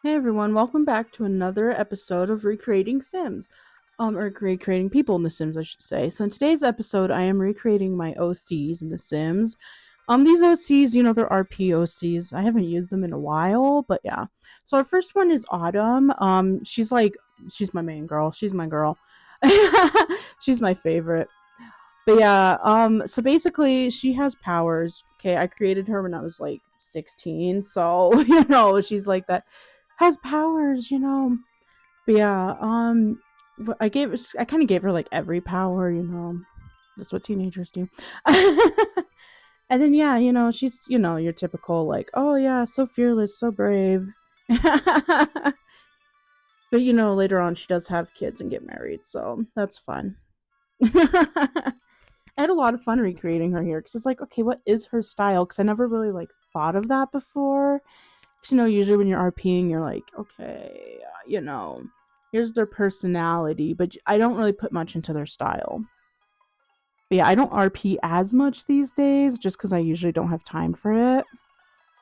Hey everyone, welcome back to another episode of Recreating Sims. Or recreating people in The Sims, I should say. So in today's episode, I am recreating my OCs in The Sims. These OCs, they're RP OCs. I haven't used them in a while, but yeah. So our first one is Autumn. She's my main girl. She's my girl. She's my favorite. But yeah, so basically she has powers. Okay, I created her when I was like 16, so she's like that has powers. But yeah, I kind of gave her like every power. That's what teenagers do. And then yeah, she's your typical like, oh yeah, so fearless, so brave. But later on she does have kids and get married, so that's fun. I had a lot of fun recreating her here because it's like, okay, what is her style? Because I never really like thought of that before. Because usually when you're RPing, you're like, okay, here's their personality, but I don't really put much into their style. But yeah, I don't RP as much these days just because I usually don't have time for it.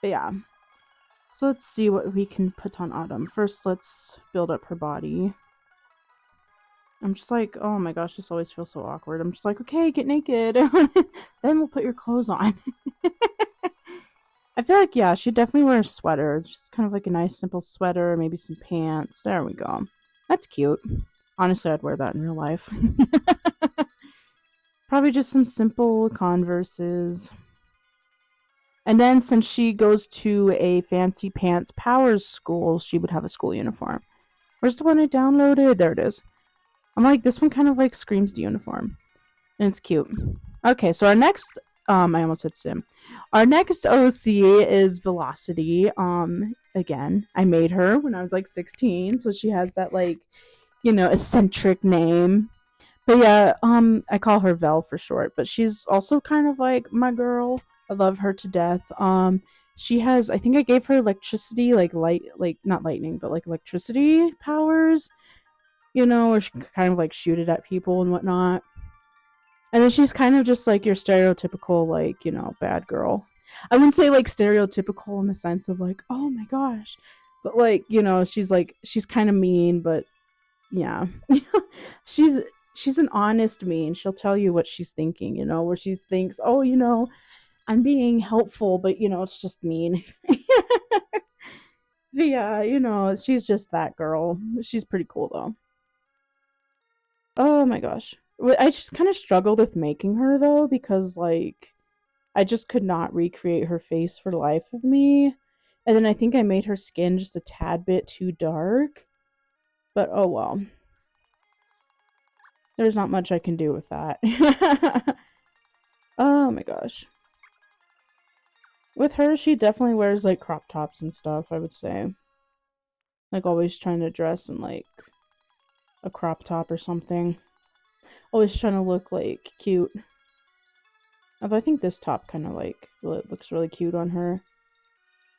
But yeah, so let's see what we can put on Autumn. First, let's build up her body. I'm just like, oh my gosh, this always feels so awkward. I'm just like, okay, get naked. Then we'll put your clothes on. I feel like, yeah, she'd definitely wear a sweater. Just kind of like a nice, simple sweater, maybe some pants. There we go. That's cute. Honestly, I'd wear that in real life. Probably just some simple Converses. And then since she goes to a fancy pants powers school, she would have a school uniform. Where's the one I downloaded? There it is. I'm like, this one kind of like screams the uniform. And it's cute. Okay, so our next I almost said sim. Our next OC is Velocity. Again, I made her when I was like 16, so she has that like, eccentric name. But yeah, I call her Vel for short, but she's also kind of like my girl. I love her to death. She has, I think I gave her electricity, like light, like not lightning, but like electricity powers, where she can kind of like shoot it at people and whatnot. And then she's kind of just like your stereotypical, like, bad girl. I wouldn't say like stereotypical in the sense of like, oh my gosh. But like, she's kind of mean, but yeah. she's she's an honest mean. She'll tell you what she's thinking, where she thinks, oh, I'm being helpful, but it's just mean. But yeah, she's just that girl. She's pretty cool though. Oh my gosh. I just kind of struggled with making her though because like I just could not recreate her face for the life of me. And then I think I made her skin just a tad bit too dark. But oh well. There's not much I can do with that. Oh my gosh. With her, she definitely wears like crop tops and stuff, I would say. Like always trying to dress in like a crop top or something. Always trying to look like cute. Although I think this top kind of like looks really cute on her.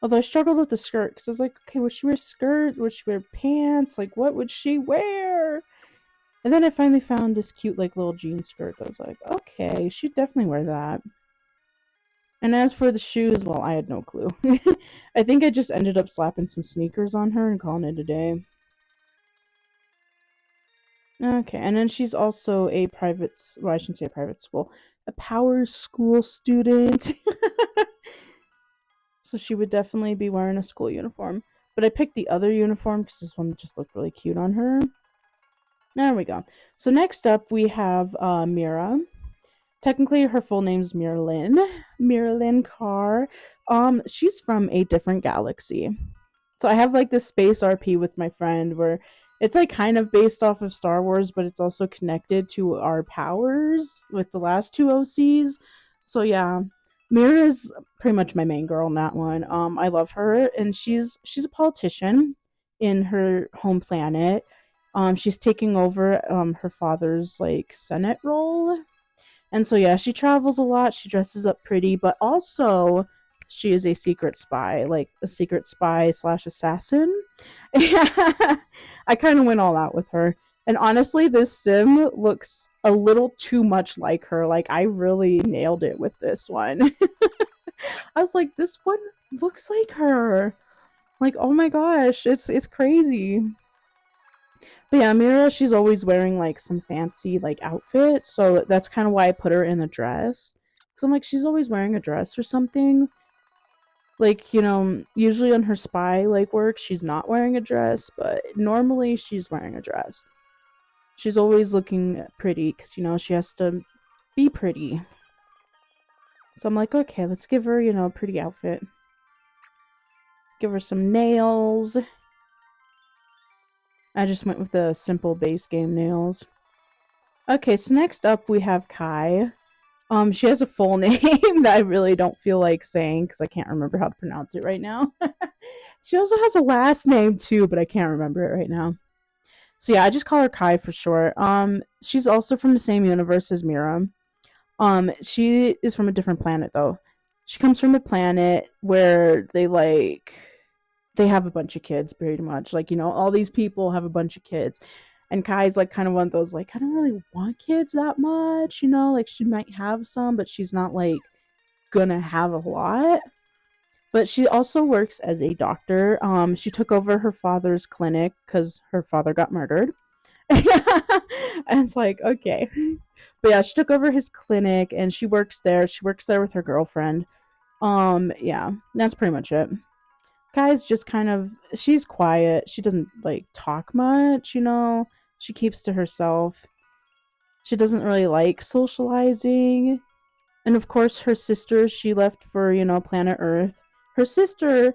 Although I struggled with the skirt because I was like, okay, would she wear a skirt? Would she wear pants? Like, what would she wear? And then I finally found this cute like little jean skirt. I was like, okay, she'd definitely wear that. And as for the shoes, well, I had no clue. I think I just ended up slapping some sneakers on her and calling it a day. Okay, and then she's also a private, well, I shouldn't say a private school, a power school student. So she would definitely be wearing a school uniform. But I picked the other uniform because this one just looked really cute on her. There we go. So next up we have Mira. Technically, her full name's Miralyn. Miralyn Carr. She's from a different galaxy. So I have like this space RP with my friend where it's like kind of based off of Star Wars, but it's also connected to our powers with the last two OCs. So yeah, Mira's pretty much my main girl in that one. I love her, and she's a politician in her home planet. She's taking over her father's like Senate role, and so yeah, she travels a lot. She dresses up pretty, but also she is a secret spy, like a secret spy slash assassin. I kind of went all out with her. And honestly, this sim looks a little too much like her. Like I really nailed it with this one. I was like, this one looks like her. Like, oh my gosh, it's crazy. But yeah, Mira, she's always wearing like some fancy like outfit, so that's kind of why I put her in a dress. Cause I'm like, she's always wearing a dress or something. Like, usually on her spy like work, she's not wearing a dress, but normally she's wearing a dress. She's always looking pretty because she has to be pretty. So I'm like, okay, let's give her, a pretty outfit. Give her some nails. I just went with the simple base game nails. Okay, so next up we have Kai. She has a full name that I really don't feel like saying because I can't remember how to pronounce it right now. She also has a last name too, but I can't remember it right now. So yeah, I just call her Kai for short. She's also from the same universe as Mira. She is from a different planet though. She comes from a planet where they have a bunch of kids pretty much. Like, all these people have a bunch of kids. And Kai's like kind of one of those like, I don't really want kids that much, like she might have some, but she's not like gonna have a lot. But she also works as a doctor. She took over her father's clinic because her father got murdered. And it's like, okay. But yeah, she took over his clinic and she works there. She works there with her girlfriend. Yeah, that's pretty much it. Kai's just she's quiet. She doesn't like talk much, She keeps to herself. She doesn't really like socializing. And of course, her sister, she left for, planet Earth. Her sister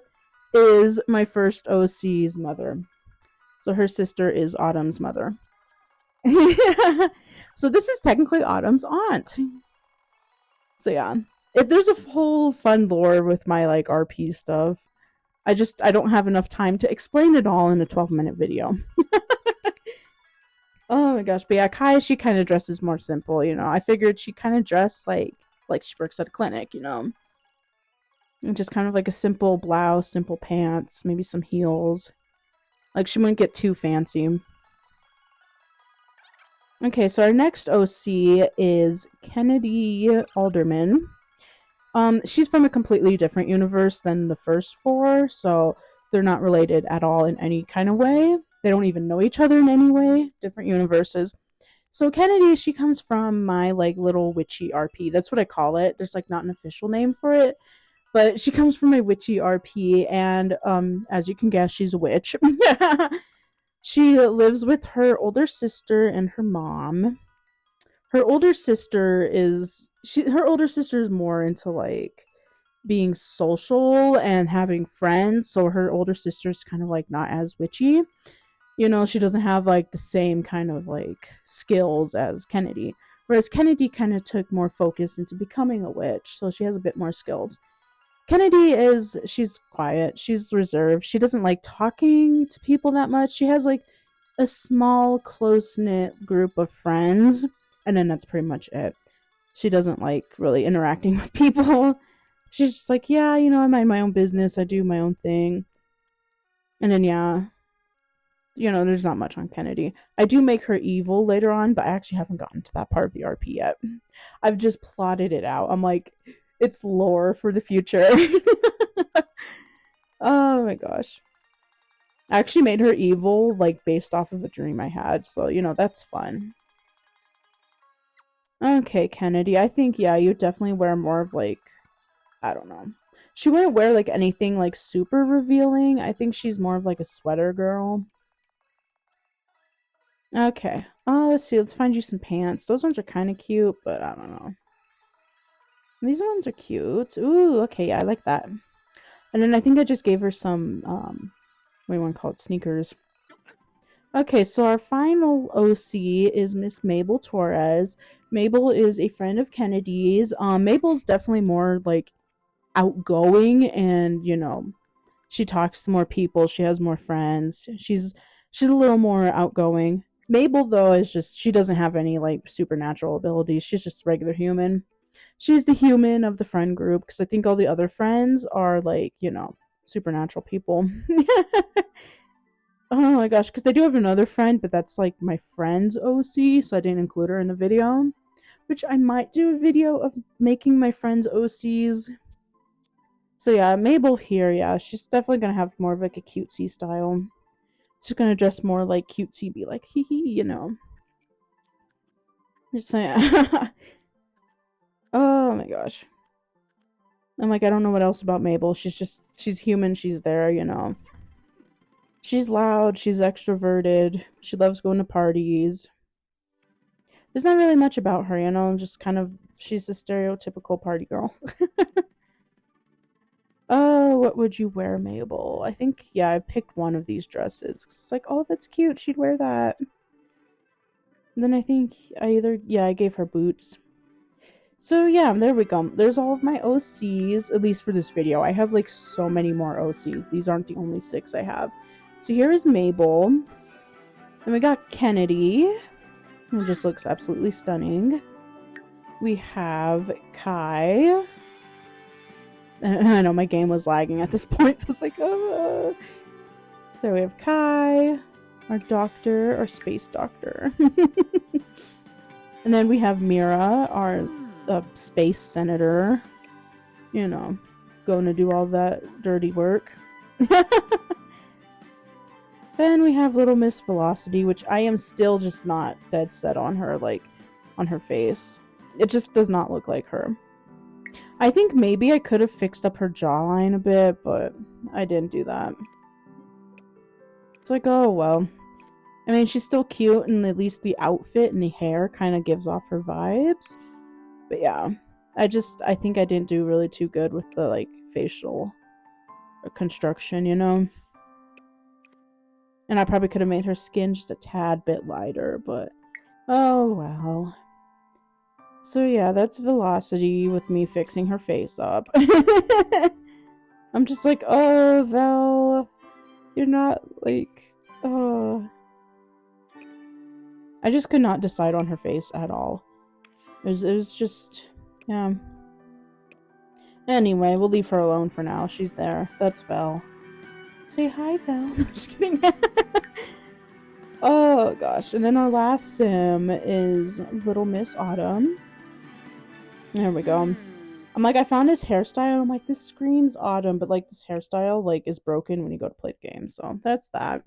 is my first OC's mother. So her sister is Autumn's mother. So this is technically Autumn's aunt. So yeah, there's a whole fun lore with my like RP stuff. I don't have enough time to explain it all in a 12-minute video. Oh my gosh, but yeah, Kai, she kind of dresses more simple, I figured she kind of dressed like she works at a clinic, and just kind of like a simple blouse, simple pants, maybe some heels. Like she wouldn't get too fancy. Okay, so our next OC is Kennedy Alderman. She's from a completely different universe than the first four, so they're not related at all in any kind of way. They don't even know each other in any way. Different universes. So Kennedy, she comes from my like little witchy RP. That's what I call it. There's like not an official name for it, but she comes from my witchy RP, and as you can guess, she's a witch. She lives with her older sister and her mom. Her older sister is more into like being social and having friends, so her older sister's kind of like not as witchy. She doesn't have like the same kind of like skills as Kennedy. Whereas Kennedy kind of took more focus into becoming a witch, so she has a bit more skills. Kennedy she's quiet, she's reserved, she doesn't like talking to people that much. She has like a small, close-knit group of friends, and then that's pretty much it. She doesn't like really interacting with people. She's just like, yeah, I mind my own business, I do my own thing. And then, yeah, there's not much on Kennedy. I do make her evil later on, but I actually haven't gotten to that part of the RP yet. I've just plotted it out. I'm like, it's lore for the future. Oh my gosh. I actually made her evil, like, based off of a dream I had, so, that's fun. Okay, Kennedy, I think, yeah, you definitely wear more of, like, I don't know. She wouldn't wear, like, anything, like, super revealing. I think she's more of, like, a sweater girl. Okay. Let's see. Let's find you some pants. Those ones are kind of cute, but I don't know. These ones are cute. Ooh, okay, yeah, I like that. And then I think I just gave her some, what do you want to call it? Sneakers. Okay, so our final OC is Miss Mabel Torres. Mabel is a friend of Kennedy's. Mabel's definitely more, like, outgoing and, she talks to more people. She has more friends. She's a little more outgoing. Mabel, though, is just, she doesn't have any, like, supernatural abilities. She's just a regular human. She's the human of the friend group, because I think all the other friends are, like, supernatural people. Oh my gosh, because I do have another friend, but that's, like, my friend's OC, so I didn't include her in the video. Which I might do a video of making my friends OCs. So yeah, Mabel here, yeah, she's definitely gonna have more of like a cutesy style. She's gonna dress more like cutesy, be like hee hee, you know. Just saying. Oh my gosh. I'm like, I don't know what else about Mabel. She's human, she's there, you know. She's loud, she's extroverted, she loves going to parties. There's not really much about her, you know, just kind of, she's a stereotypical party girl. Oh, what would you wear, Mabel? I think, yeah, I picked one of these dresses. It's like, oh, that's cute, she'd wear that. And then I think I gave her boots. So yeah, there we go. There's all of my OCs, at least for this video. I have like so many more OCs. These aren't the only 6 I have. So here is Mabel. Then we got Kennedy, who just looks absolutely stunning. We have Kai. I know my game was lagging at this point, so I was like, oh. There we have Kai, our doctor, our space doctor. And then we have Mira, our space senator. You know, going to do all that dirty work. Then we have Little Miss Velocity, which I am still just not dead set on her, like, on her face. It just does not look like her. I think maybe I could have fixed up her jawline a bit, but I didn't do that. It's like, oh well. I mean, she's still cute, and at least the outfit and the hair kind of gives off her vibes. But yeah, I think I didn't do really too good with the, like, facial construction, you know? And I probably could have made her skin just a tad bit lighter, but oh well. So yeah, that's Velocity with me fixing her face up. I'm just like, oh, Vel, you're not, like, oh. I just could not decide on her face at all. It was just, yeah. Anyway, we'll leave her alone for now. She's there. That's Vel. Say hi, Vel. I'm just kidding. Oh gosh, and then our last sim is Little Miss Autumn. There we go. I'm like, I found his hairstyle. I'm like, this screams Autumn, but like this hairstyle like is broken when you go to play the game. So that's that.